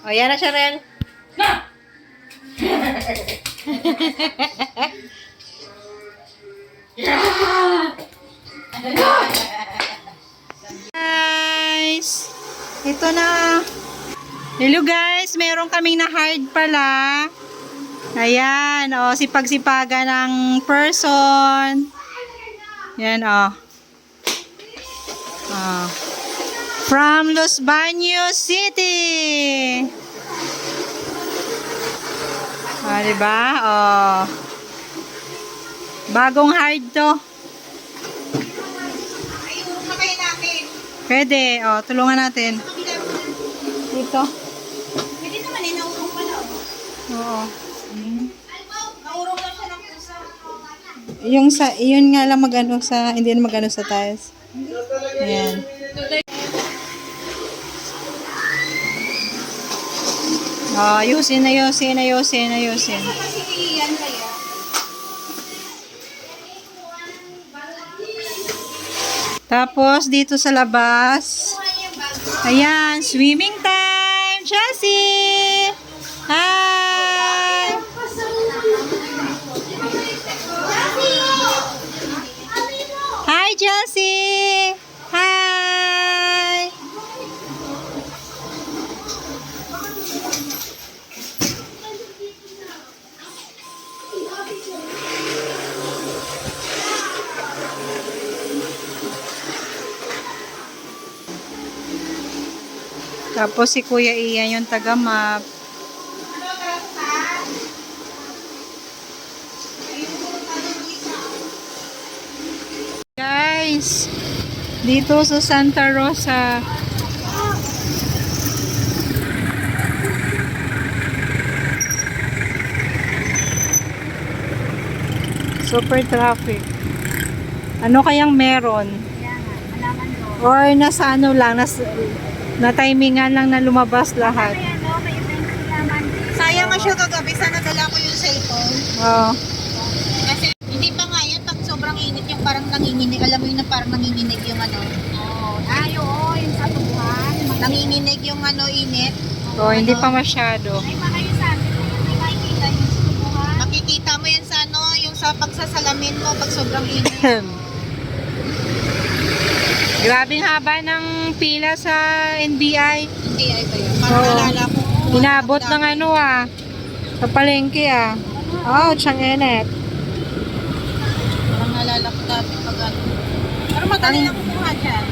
O, yan na, Sharel. Guys, ito na. Hello guys, meron kaming na hard pala. Ayan, o, sipag-sipagan ng person. Yan, o. From Los Baños City. Diba? Bagong hard to. Pwede. Tulungan natin. Dito. Pwede naman naurong pala. Oo. Naurong lang siya ng pusa. Yun nga lang magano sa, hindi na magano sa tiles. Ayan. Ayusin. Kasi iyan kaya. Tapos, dito sa labas. Ayan, swimming time! Chelsea! Hi! Hi, Chelsea! Hi! Tapos si Kuya Ian yung taga-map. Guys, dito sa Santa Rosa. Super traffic. Ano kayang meron? Or nasa ano lang, na timingan lang na lumabas lahat. Sayang nga siya kagabi. Sana dala ko yung cellphone. Oo. Kasi hindi pa nga yan. Pag sobrang init yung parang nanginginig. Alam mo yun na parang nanginginig yung ano. Oo, yung sa tubuhan. Nanginginig yung ano, init. Hindi pa masyado. Ay, baka yung sa atin. Hindi makikita yung sa tubuhan. Makikita mo yan sa ano, yung sa pagsasalamin mo pag sobrang init. Grabing haba ng pila sa NBI. Hindi, ay ba yun? Parang nalala ko. Inabot ng ano sa palengke siyang enet. Parang nalala ko dati pag ano. Pero madali lang kumuha dyan.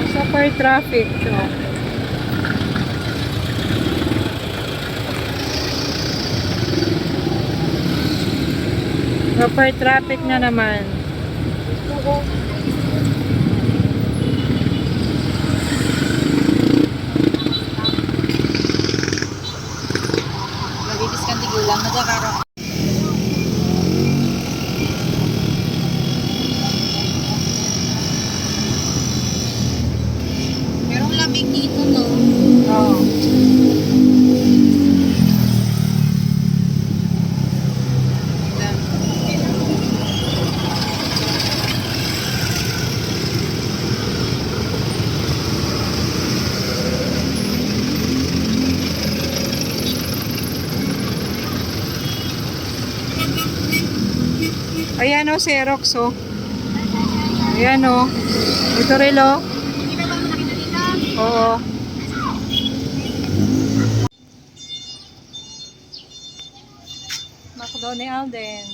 Super traffic. Super traffic na naman. Nagibis ka lang, nagkakaroon. Merong lamig dito, no? Oo. Ayan Xerox Ayan Ito rin Hindi ba ba nakita dito? Oo. McDonald's din.